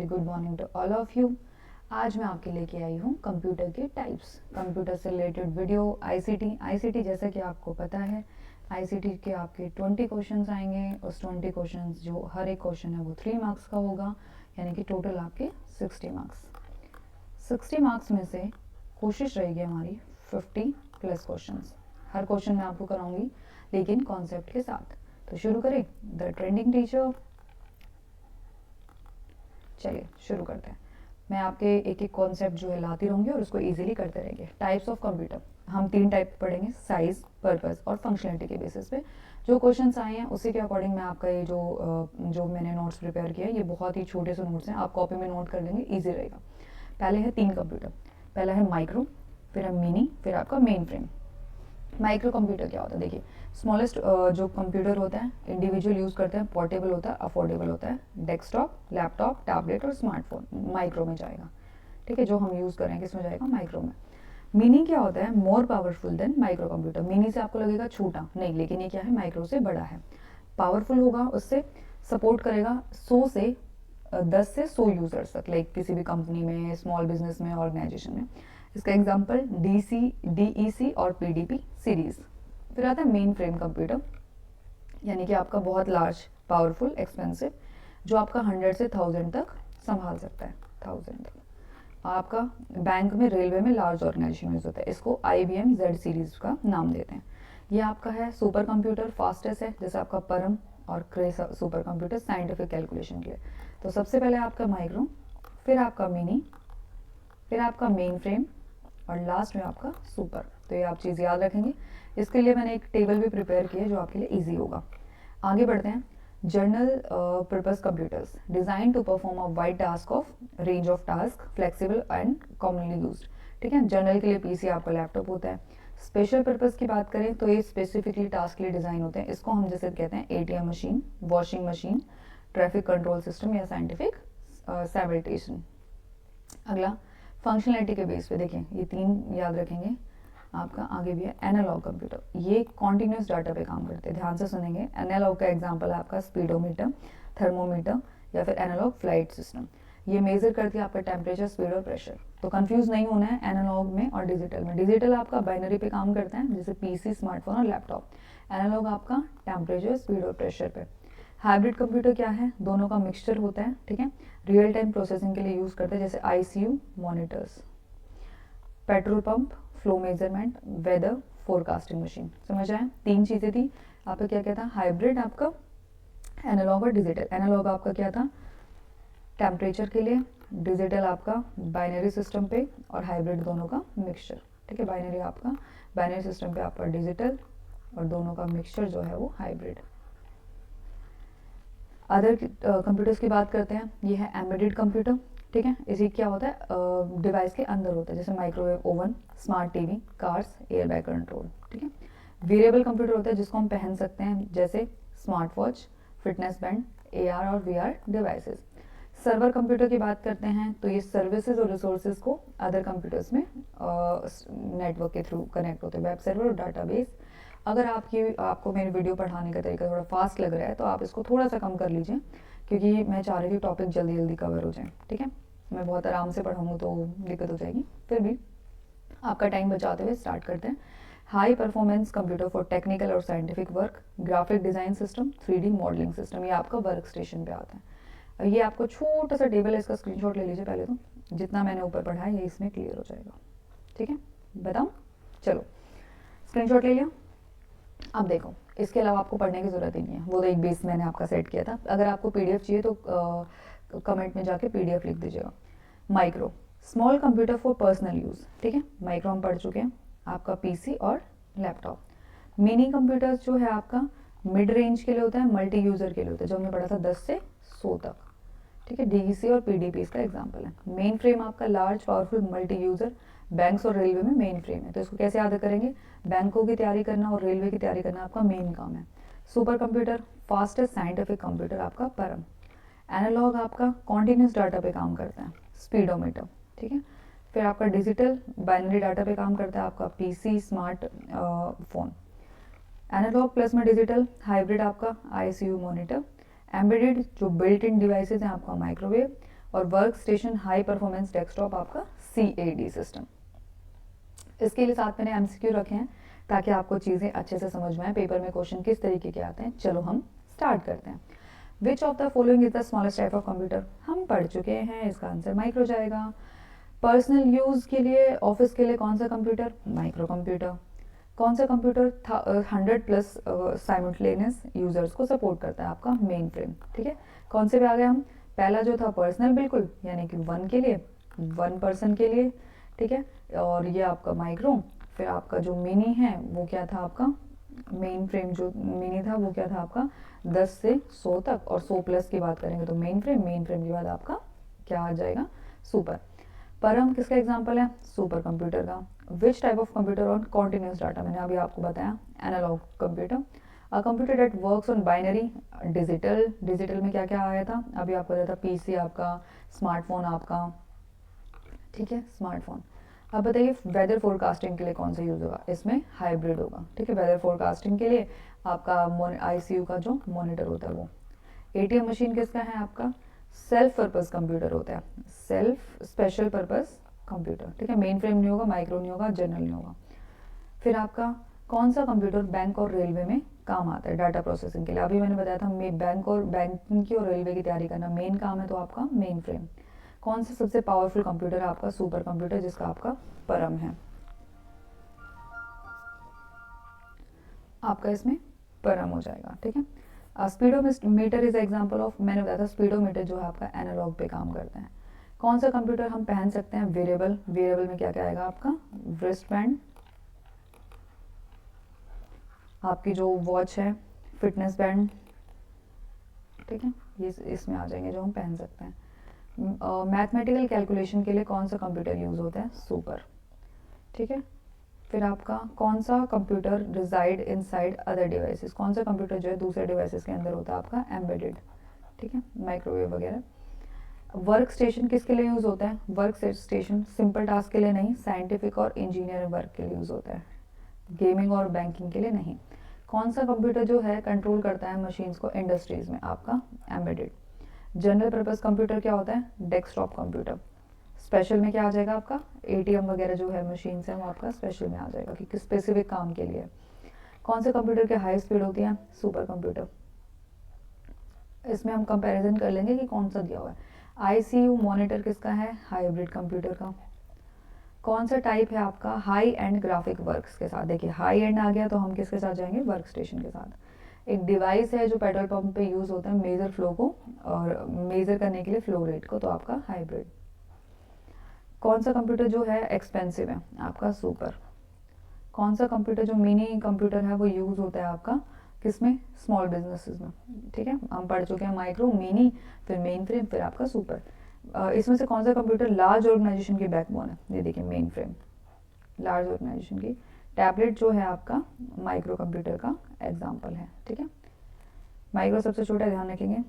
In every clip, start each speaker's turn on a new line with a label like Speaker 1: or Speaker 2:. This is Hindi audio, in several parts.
Speaker 1: Very good morning to all of you. आज मैं आपके लेके आई हूँ कंप्यूटर के टाइप्स, कंप्यूटर से रिलेटेड वीडियो। आईसीटी जैसा कि आपको पता है, आईसीटी के आपके 20 क्वेश्चंस आएंगे। उस 20 क्वेश्चंस जो हर एक क्वेश्चन है वो 3 मार्क्स का होगा, यानी कि टोटल आपके 60 मार्क्स। 60 मार्क्स में से कोशिश रहेगी हमारी 50 प्लस क्वेश्चंस। हर क्वेश्चन मैं आपको कराऊंगी लेकिन कॉन्सेप्ट के साथ। तो शुरू करें द ट्रेंडिंग टीचर। चलिए शुरू करते हैं। मैं आपके एक एक कॉन्सेप्ट जो है लाती रहूंगी और उसको इजीली करते रहेंगे। टाइप्स ऑफ कंप्यूटर हम 3 टाइप पढ़ेंगे, साइज, पर्पस और फंक्शनलिटी के बेसिस पे। जो क्वेश्चंस आए हैं उसी के अकॉर्डिंग मैं आपका ये जो मैंने नोट्स प्रिपेयर किया है, ये बहुत ही छोटे से नोट्स हैं, आप कॉपी में नोट कर लेंगे, ईजी रहेगा। पहले है 3 कंप्यूटर। पहला है माइक्रो, फिर है मिनी, फिर आपका मेन फ्रेम। माइक्रो कंप्यूटर क्या होता है? देखिए, स्मॉलेस्ट जो कंप्यूटर होता है इंडिविजुअल यूज़ करते हैं, पोर्टेबल होता है, अफोर्डेबल होता है, डेस्कटॉप, लैपटॉप, टैबलेट और स्मार्टफोन माइक्रो में जाएगा। ठीक है, जो हम यूज़ करें किस में जाएगा? माइक्रो में। मिनी क्या होता है? More powerful than micro computer. Mini से आपको लगेगा छोटा, नहीं, लेकिन ये क्या है? माइक्रो से बड़ा है, पावरफुल होगा, उससे सपोर्ट करेगा 100 से 10 से 100 यूजर्स तक, लाइक किसी भी कंपनी में, स्मॉल बिजनेस में, ऑर्गेनाइजेशन में। इसका एग्जांपल डीईसी और पीडीपी सीरीज। फिर आता है मेन फ्रेम कंप्यूटर, यानी कि आपका बहुत लार्ज, पावरफुल, एक्सपेंसिव, जो आपका 100 से 1000 तक संभाल सकता है, 1000 तक। आपका बैंक में, रेलवे में, लार्ज ऑर्गेनाइजेशन यूज होता है। इसको IBM Z सीरीज का नाम देते हैं। ये आपका है सुपर कंप्यूटर, फास्टेस्ट है, जैसे आपका परम और क्रे सुपर कंप्यूटर साइंटिफिक कैलकुलेशन के लिए। तो सबसे पहले आपका माइक्रो, फिर आपका मिनी, फिर आपका मेन फ्रेम और लास्ट में आपका सुपर। तो ये आप चीज़ याद रखेंगे। इसके लिए मैंने एक टेबल भी प्रिपेयर किया है जो आपके लिए इजी होगा। आगे बढ़ते हैं। General purpose computers design to perform a wide task of range of task, flexible and commonly used. ठीक है, जर्नल के लिए पीसी आपका लैपटॉप होता है। स्पेशल पर्पस की बात करें तो ये स्पेसिफिकली टास्क के लिए डिज़ाइन होते हैं। इसको हम जैसे कहते हैं ATM machine, washing machine, traffic control system या साइंटिफिक सैनिटेशन। अगला फंक्शनलिटी के बेस पे देखें, ये 3 याद रखेंगे। आपका आगे भी है एनालॉग कंप्यूटर, ये कॉन्टिन्यूस डाटा पे काम करते हैं। ध्यान से सुनेंगे। एनालॉग का एग्जांपल है आपका स्पीडोमीटर, थर्मोमीटर या फिर एनालॉग फ्लाइट सिस्टम। ये मेजर करती है आपका टेम्परेचर, स्पीड और प्रेशर। तो कंफ्यूज नहीं होना है एनालॉग में और डिजिटल में। डिजिटल आपका बाइनरी पे काम करता है, जैसे पीसी, स्मार्टफोन और लैपटॉप। एनालॉग आपका टेम्परेचर, स्पीड और प्रेशर पे। हाइब्रिड कंप्यूटर क्या है? दोनों का मिक्सचर होता है। ठीक है, रियल टाइम प्रोसेसिंग के लिए यूज करते हैं, जैसे ICU monitors. Petrol pump, flow measurement, weather forecasting machine. समझ आए? 3 चीजें थी। आपका क्या क्या था? हाइब्रिड आपका, एनालॉग और डिजिटल। एनालॉग आपका क्या था? टेम्परेचर के लिए, डिजिटल आपका बाइनरी सिस्टम पे, और हाइब्रिड दोनों का मिक्सचर। ठीक है, बाइनरी आपका बाइनरी सिस्टम पे आपका डिजिटल और दोनों का मिक्सचर जो है वो हाइब्रिड। अदर कंप्यूटर्स की बात करते हैं। ये है एम्बेडेड कंप्यूटर। ठीक है, इसी क्या होता है? डिवाइस के अंदर होता है, जैसे microwave oven, smart TV, cars, air bag control. ठीक है, वेरिएबल कंप्यूटर होता है जिसको हम पहन सकते हैं, जैसे smart watch, fitness band, AR और VR डिवाइसेस। सर्वर कंप्यूटर की बात करते हैं तो ये सर्विसेज और रिसोर्सेज को अदर कंप्यूटर्स में नेटवर्क के थ्रू कनेक्ट होते हैं, वेब सर्वर और डाटाबेस। अगर आपको मेरी वीडियो पढ़ाने का तरीका थोड़ा फास्ट लग रहा है तो आप इसको थोड़ा सा कम कर लीजिए, क्योंकि मैं चाह रही थी टॉपिक जल्दी जल्दी कवर हो जाए। ठीक है, मैं बहुत आराम से पढ़ाऊँगी तो दिक्कत हो जाएगी। फिर भी आपका टाइम बचाते हुए स्टार्ट करते हैं। High performance computer for technical और scientific work, graphic design system, 3D modelling system. ये आपका वर्क स्टेशन पे आता है। ये आपको छोटा सा टेबल है, इसका स्क्रीनशॉट ले लीजिए पहले। तो जितना मैंने ऊपर पढ़ा है ये इसमें क्लियर हो जाएगा। ठीक है, बताओ। चलो, स्क्रीनशॉट ले लिया। अब देखो, इसके अलावा आपको पढ़ने की ज़रूरत ही नहीं है, वो तो एक बेस मैंने आपका सेट किया था। अगर आपको PDF चाहिए तो कमेंट में जाके PDF लिख दीजिएगा। Micro, small computer for personal use. ठीक है, माइक्रो हम पढ़ चुके हैं, आपका PC और लैपटॉप। मिनी कंप्यूटर जो है आपका मिड रेंज के लिए होता है, मल्टी यूज़र के लिए होता है, जो हमने पढ़ा था 10 से 100 तक। ठीक है, DEC और PDP इसका एग्जाम्पल है। मेन फ्रेम आपका large, powerful, multi user. Banks और रेलवे में मेन फ्रेम है, तो इसको कैसे याद करेंगे? बैंकों की तैयारी करना और रेलवे की तैयारी करना आपका मेन काम है। Super computer, fastest scientific computer आपका परम। एनालॉग आपका कॉन्टिन्यूस डाटा पे काम करता है, स्पीडोमीटर। ठीक है, फिर आपका डिजिटल बाइनरी डाटा पे काम करता है, आपका PC, smart phone. Analogue plus में डिजिटल, हाइब्रिड आपका ICU मॉनिटर। एम्बेडेड जो बिल्ट इन डिवाइसेज हैं आपका माइक्रोवेव। और workstation high performance desktop आपका CAD सिस्टम। इसके लिए साथ मैंने MCQ रखे हैं ताकि आपको चीज़ें अच्छे से समझ में आए, पेपर में क्वेश्चन किस तरीके के आते हैं। चलो हम स्टार्ट करते हैं। Which of the following is the smallest type of computer, हम पढ़ चुके हैं, इसका आंसर माइक्रो जाएगा। पर्सनल यूज़ के लिए, ऑफिस के लिए कौन सा कंप्यूटर, माइक्रो कंप्यूटर। कौन सा कंप्यूटर 100+ साइमल्टेनियस यूजर्स को सपोर्ट करता है, आपका मेन फ्रेम। ठीक है, कौन से पे आ गए हम, पहला जो था पर्सनल बिल्कुल, यानी कि 1 के लिए, 1 पर्सन के लिए। ठीक है, और ये आपका माइक्रो। फिर आपका जो मिनी है वो क्या था आपका, मेन फ्रेम जो मिनी था वो क्या था आपका 10 से 100 तक, और 100+ की बात करेंगे तो मेन फ्रेम के बाद आपका क्या आ जाएगा, सुपर। परम किसका एग्जाम्पल है, सुपर कंप्यूटर का। Which type of computer on continuous data, मैंने अभी आपको बताया analogue computer. A computer that works on binary, digital में क्या क्या आया था, अभी आपको बताया था PC आपका, स्मार्टफोन आपका। ठीक है, स्मार्टफोन। अब बताइए वेदर फोरकास्टिंग के लिए कौन सा यूज़ होगा, इसमें हाइब्रिड होगा। ठीक है, वेदर फोरकास्टिंग के लिए आपका ICU का जो मॉनिटर होता है वो। ATM मशीन किसका है आपका, सेल्फ पर्पस कंप्यूटर होता है, सेल्फ स्पेशल पर्पस कंप्यूटर। ठीक है, मेन फ्रेम नहीं होगा, माइक्रो नहीं होगा, जनरल नहीं होगा। फिर आपका कौन सा कंप्यूटर बैंक और रेलवे में काम आता है डाटा प्रोसेसिंग के लिए, अभी मैंने बताया था बैंकिंग की और रेलवे की तैयारी करना मेन काम है, तो आपका मेन फ्रेम। कौन सा सबसे पावरफुल कंप्यूटर है आपका, सुपर कंप्यूटर, जिसका आपका परम है, आपका इसमें परम हो जाएगा। ठीक है, स्पीडोमीटर इज एग्जांपल ऑफ, मैंने बताया था स्पीडोमीटर जो है आपका एनालॉग पे काम करता है। कौन सा कंप्यूटर हम पहन सकते हैं, वेरेबल में क्या क्या आएगा आपका, रिस्ट बैंड, आपकी जो वॉच है, फिटनेस बैंड। ठीक है, ये इसमें आ जाएंगे जो हम पहन सकते हैं। मैथमेटिकल कैलकुलेशन के लिए कौन सा कंप्यूटर यूज़ होता है, सुपर। ठीक है, फिर आपका कौन सा computer resides inside other devices, कौन सा कंप्यूटर जो है दूसरे डिवाइसेस के अंदर होता है आपका एम्बेडेड। ठीक है, माइक्रोवेव वगैरह। वर्क स्टेशन किसके लिए यूज़ होता है, वर्क स्टेशन सिंपल टास्क के लिए नहीं, साइंटिफिक और इंजीनियरिंग वर्क के लिए यूज़ होता है, गेमिंग और बैंकिंग के लिए नहीं। कौन सा कंप्यूटर जो है कंट्रोल करता है मशीन्स को इंडस्ट्रीज में, आपका एम्बेडेड। जनरल पर्पस कंप्यूटर क्या होता है, डेस्कटॉप कंप्यूटर। स्पेशल में क्या आ जाएगा आपका, ATM वगैरह जो है मशीन्स हैं वो आपका स्पेशल में आ जाएगा कि किस स्पेसिफिक काम के लिए। कौन से कंप्यूटर की हाई स्पीड होती है, सुपर कंप्यूटर। इसमें हम कंपैरिजन कर लेंगे कि कौन सा दिया हुआ है। ICU मॉनिटर किसका है, हाइब्रिड कंप्यूटर का। कौन सा टाइप है आपका, हाई एंड ग्राफिक वर्क्स के साथ। देखिए हाई एंड आ गया तो हम किसके साथ जाएंगे, वर्क स्टेशन के साथ। एक डिवाइस है जो पेट्रोल पंप पे यूज़ होता है मेजर फ्लो को और मेजर करने के लिए फ्लो रेट को, तो आपका हाइब्रिड। कौन सा कंप्यूटर जो है एक्सपेंसिव है, आपका सुपर। कौन सा कंप्यूटर जो मिनी कंप्यूटर है वो यूज़ होता है आपका किसमें, स्मॉल बिजनेसेस में। ठीक है, हम पढ़ चुके हैं माइक्रो, मिनी, फिर मेन फ्रेम, फिर आपका सुपर। इसमें से कौन सा कंप्यूटर लार्ज ऑर्गेनाइजेशन की बैकबोन है, ये देखिए मेन फ्रेम, लार्ज ऑर्गेनाइजेशन की। टैबलेट जो है आपका माइक्रो कंप्यूटर का एग्जाम्पल है। ठीक है, माइक्रो सबसे छोटा, ध्यान रखेंगे।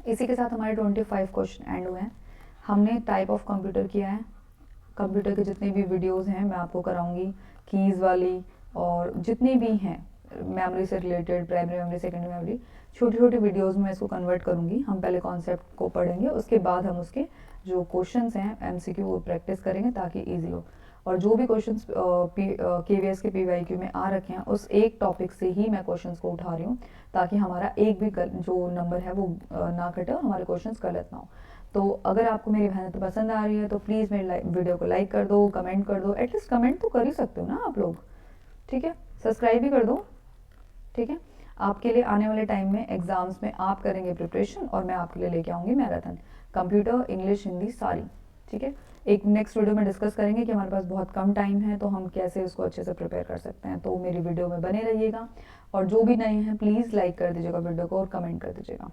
Speaker 1: इसी के साथ हमारे 25 क्वेश्चन एंड हुए हैं। हमने टाइप ऑफ कंप्यूटर किया है, कंप्यूटर के जितने भी वीडियोस हैं मैं आपको कराऊंगी, कीज़ वाली और जितनी भी हैं मेमोरी से related, primary memory, secondary memory, छोटी छोटी वीडियोस में इसको कन्वर्ट करूंगी। हम पहले कॉन्सेप्ट को पढ़ेंगे, उसके बाद हम उसके जो क्वेश्चंस हैं MCQ वो प्रैक्टिस करेंगे ताकि ईजी हो। और जो भी क्वेश्चंस KVS के PYQ में आ रखे हैं उस एक टॉपिक से ही मैं क्वेश्चंस को उठा रही हूँ ताकि हमारा एक भी जो नंबर है वो ना कटे और हमारे क्वेश्चंस गलत ना हो। तो अगर आपको मेरी मेहनत पसंद आ रही है तो प्लीज़ मेरे वीडियो को लाइक कर दो, कमेंट कर दो, एटलीस्ट कमेंट तो कर ही सकते हो ना आप लोग। ठीक है, सब्सक्राइब भी कर दो। ठीक है, आपके लिए आने वाले टाइम में एग्जाम्स में आप करेंगे प्रिपरेशन और मैं आपके लिए लेके आऊँगी मैराथन, कंप्यूटर, इंग्लिश, हिंदी सारी। ठीक है, एक नेक्स्ट वीडियो में डिस्कस करेंगे कि हमारे पास बहुत कम टाइम है तो हम कैसे उसको अच्छे से प्रिपेयर कर सकते हैं। तो मेरी वीडियो में बने रहिएगा और जो भी नए हैं प्लीज़ लाइक कर दीजिएगा वीडियो को और कमेंट कर दीजिएगा।